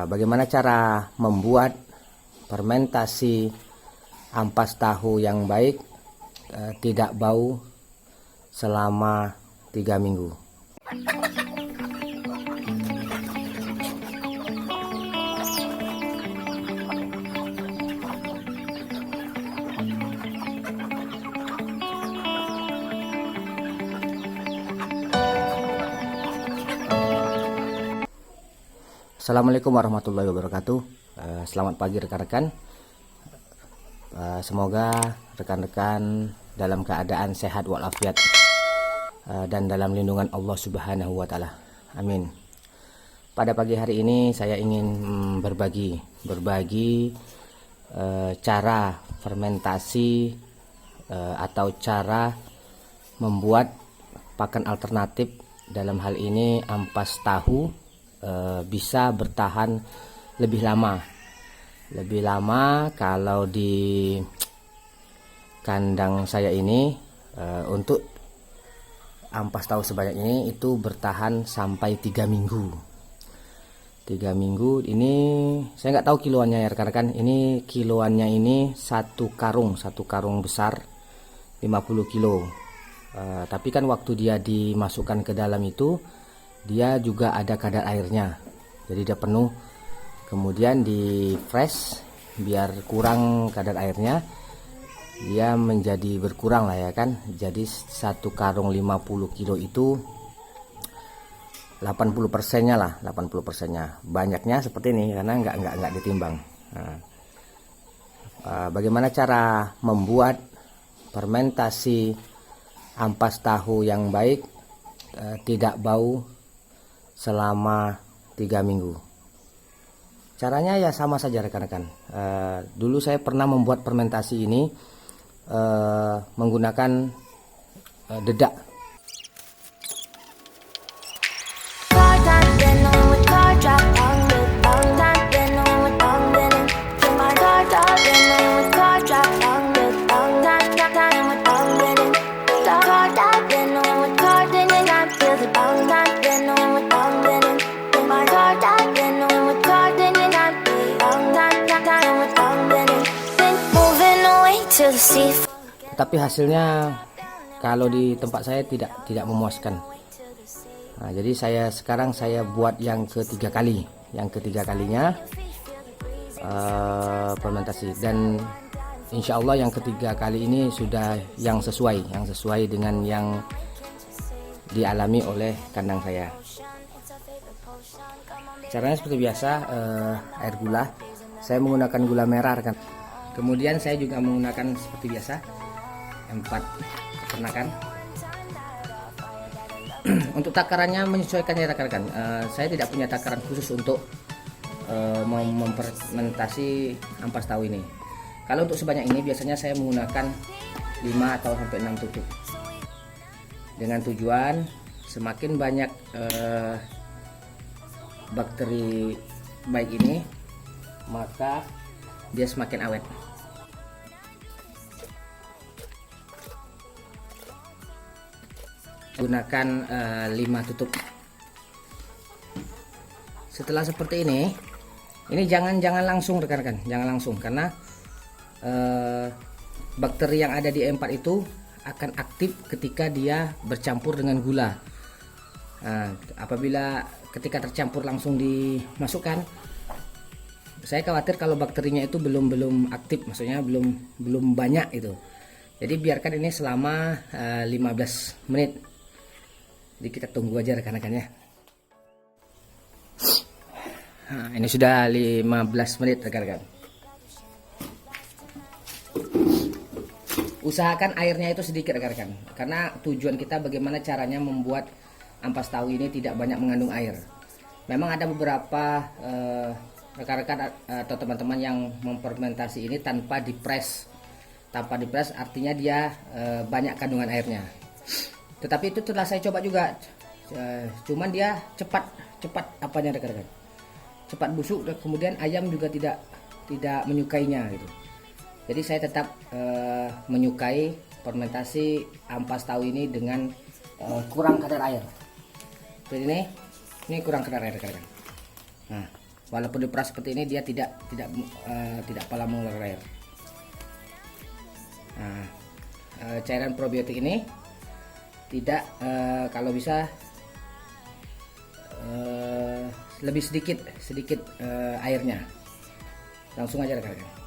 Bagaimana cara membuat fermentasi ampas tahu yang baik, tidak bau selama 3 minggu. Assalamualaikum warahmatullahi wabarakatuh. Selamat pagi rekan-rekan. Semoga rekan-rekan dalam keadaan sehat walafiat dan dalam lindungan Allah Subhanahu wa taala. Amin. Pada pagi hari ini saya ingin berbagi cara fermentasi atau cara membuat pakan alternatif, dalam hal ini ampas tahu, bisa bertahan lebih lama kalau di kandang saya ini. Untuk ampas tahu sebanyak ini itu bertahan sampai 3 minggu. 3 minggu ini saya nggak tahu kiloannya ya rekan-rekan. Ini kiloannya ini satu karung besar 50 kilo. Tapi kan waktu dia dimasukkan ke dalam itu dia juga ada kadar airnya, jadi dia penuh, kemudian di fresh biar kurang kadar airnya, dia menjadi berkurang lah ya kan. Jadi satu karung 50 kilo itu 80%-nya lah, 80%-nya. Banyaknya seperti ini karena nggak ditimbang. Bagaimana cara membuat fermentasi ampas tahu yang baik, tidak bau selama 3 minggu. Caranya ya sama saja rekan-rekan. Dulu saya pernah membuat fermentasi ini menggunakan dedak. Tapi hasilnya kalau di tempat saya tidak memuaskan. Jadi sekarang saya buat yang ketiga kalinya fermentasi, dan insya Allah yang ketiga kali ini sudah yang sesuai dengan yang dialami oleh kandang saya. Caranya seperti biasa, air gula. Saya menggunakan gula merah rekan. Kemudian saya juga menggunakan seperti biasa 4 peternakan. Untuk takarannya menyesuaikan ya rekan-rekan. Saya tidak punya takaran khusus untuk memfermentasi ampas tahu ini. Kalau untuk sebanyak ini biasanya saya menggunakan 5 atau sampai 6 tutup. Dengan tujuan semakin banyak bakteri baik ini, maka dia semakin awet. Gunakan 5 tutup. Setelah seperti ini jangan langsung rekan-rekan, jangan langsung, karena bakteri yang ada di E4 itu akan aktif ketika dia bercampur dengan gula. Apabila ketika tercampur langsung dimasukkan, saya khawatir kalau bakterinya itu belum aktif, maksudnya belum banyak itu. Jadi biarkan ini selama 15 menit. Jadi kita tunggu aja rekan-rekan ya. Ini sudah 15 menit rekan-rekan. Usahakan airnya itu sedikit rekan-rekan, karena tujuan kita bagaimana caranya membuat ampas tahu ini tidak banyak mengandung air. Memang ada beberapa rekan-rekan atau teman-teman yang memfermentasi ini tanpa dipres. Tanpa dipres artinya dia banyak kandungan airnya. Tetapi itu telah saya coba juga, cuman dia cepat apanya rekan-rekan, cepat busuk, dan kemudian ayam juga tidak menyukainya gitu. Jadi saya tetap menyukai fermentasi ampas tahu ini dengan kurang kadar air. Jadi ini kurang kadar air rekan-rekan. Nah, Walaupun diperas seperti ini, dia tidak pala mengeluarkan air. Nah, cairan probiotik ini tidak, kalau bisa lebih sedikit airnya. Langsung aja rekan-rekan.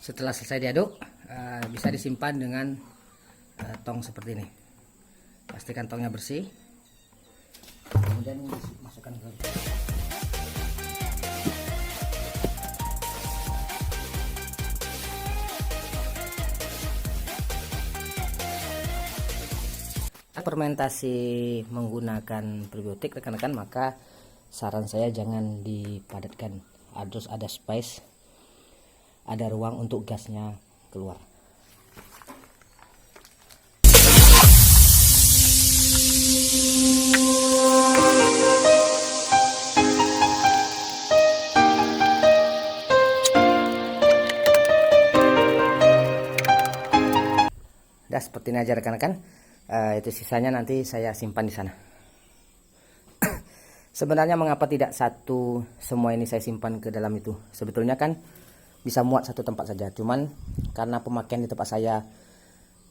Setelah selesai diaduk, bisa disimpan dengan tong seperti ini. Pastikan tongnya bersih, kemudian dimasukkan ke fermentasi menggunakan probiotik rekan-rekan. Maka saran saya jangan dipadatkan, harus ada space, ada ruang untuk gasnya keluar. Udah seperti ini aja rekan-rekan. Itu sisanya nanti saya simpan di sana. Sebenarnya mengapa tidak semua ini saya simpan ke dalam itu? Sebetulnya kan bisa muat satu tempat saja, cuman karena pemakaian di tempat saya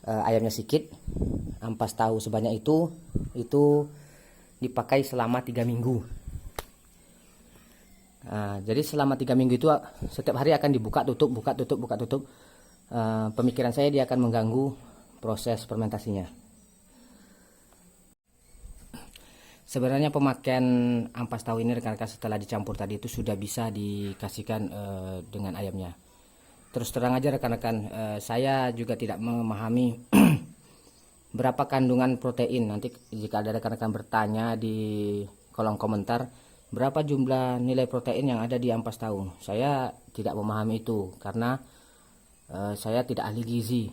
ayamnya sedikit, ampas tahu sebanyak itu dipakai selama 3 minggu. Jadi selama 3 minggu itu setiap hari akan dibuka tutup, buka tutup, buka tutup. Pemikiran saya dia akan mengganggu proses fermentasinya. Sebenarnya pemakaian ampas tahu ini rekan-rekan setelah dicampur tadi itu sudah bisa dikasihkan dengan ayamnya. Terus terang aja rekan-rekan, saya juga tidak memahami berapa kandungan protein. Nanti jika ada rekan-rekan bertanya di kolom komentar berapa jumlah nilai protein yang ada di ampas tahu, saya tidak memahami itu karena saya tidak ahli gizi.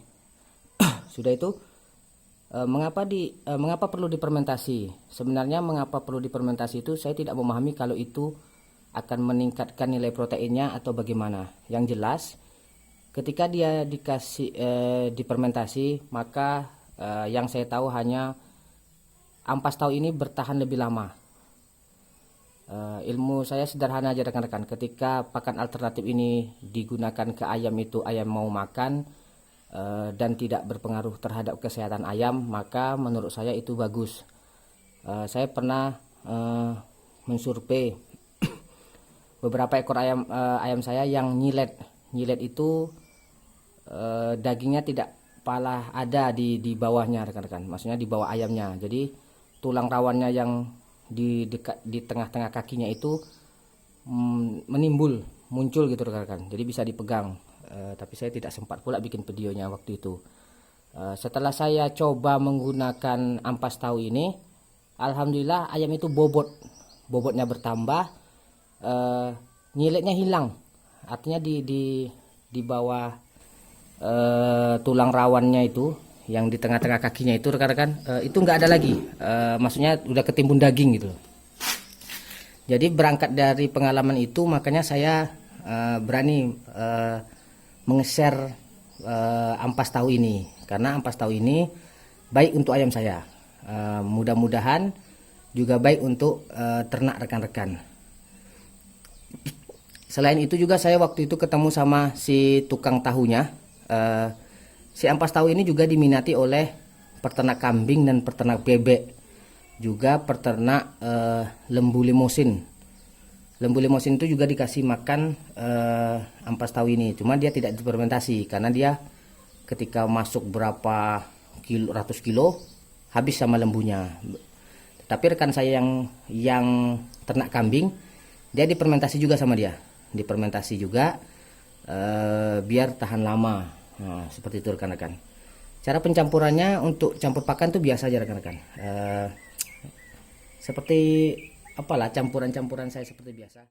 Sudah itu, mengapa perlu difermentasi? Sebenarnya mengapa perlu difermentasi itu saya tidak memahami kalau itu akan meningkatkan nilai proteinnya atau bagaimana. Yang jelas ketika dia dikasih difermentasi, maka yang saya tahu hanya ampas tahu ini bertahan lebih lama. Ilmu saya sederhana aja rekan-rekan, ketika pakan alternatif ini digunakan ke ayam itu, ayam mau makan dan tidak berpengaruh terhadap kesehatan ayam, maka menurut saya itu bagus. Saya pernah mensurvei beberapa ekor ayam saya yang nyilet itu dagingnya tidak pala ada di bawahnya rekan-rekan, maksudnya di bawah ayamnya. Jadi tulang rawannya yang di tengah-tengah kakinya itu muncul gitu rekan-rekan, jadi bisa dipegang. Tapi saya tidak sempat pula bikin videonya waktu itu. Setelah saya coba menggunakan ampas tahu ini, alhamdulillah ayam itu bobotnya bertambah, nyiletnya hilang. Artinya di bawah tulang rawannya itu, yang di tengah-tengah kakinya itu rekan-rekan, itu nggak ada lagi. Maksudnya udah ketimbun daging gitu. Jadi berangkat dari pengalaman itu, makanya saya berani meng-share ampas tahu ini, karena ampas tahu ini baik untuk ayam saya, mudah-mudahan juga baik untuk ternak rekan-rekan. Selain itu juga saya waktu itu ketemu sama si tukang tahunya. Si ampas tahu ini juga diminati oleh peternak kambing dan peternak bebek, juga peternak lembu limosin. Lembu limosin itu juga dikasih makan ampas tahu ini, cuma dia tidak difermentasi karena dia ketika masuk berapa kilo, ratus kilo habis sama lembunya. Tapi rekan saya yang ternak kambing, dia difermentasi juga sama dia, difermentasi juga biar tahan lama. Nah, seperti itu rekan-rekan. Cara pencampurannya untuk campur pakan tuh biasa aja rekan-rekan. Seperti apalah campuran-campuran saya seperti biasa.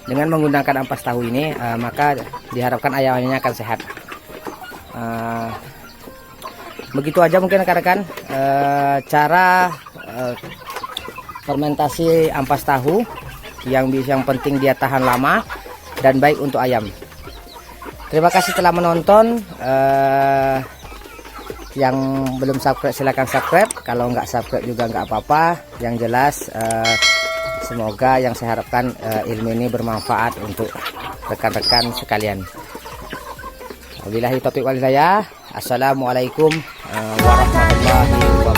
Dengan menggunakan ampas tahu ini, maka diharapkan ayamnya akan sehat. Begitu aja mungkin rekan-rekan cara fermentasi ampas tahu yang penting dia tahan lama dan baik untuk ayam. Terima kasih telah menonton. Yang belum subscribe silahkan subscribe. Kalau nggak subscribe juga nggak apa-apa. Yang jelas semoga yang saya harapkan ilmu ini bermanfaat untuk rekan-rekan sekalian. Wabillahi taufiq wal hidayah. Assalamualaikum warahmatullahi wabarakatuh.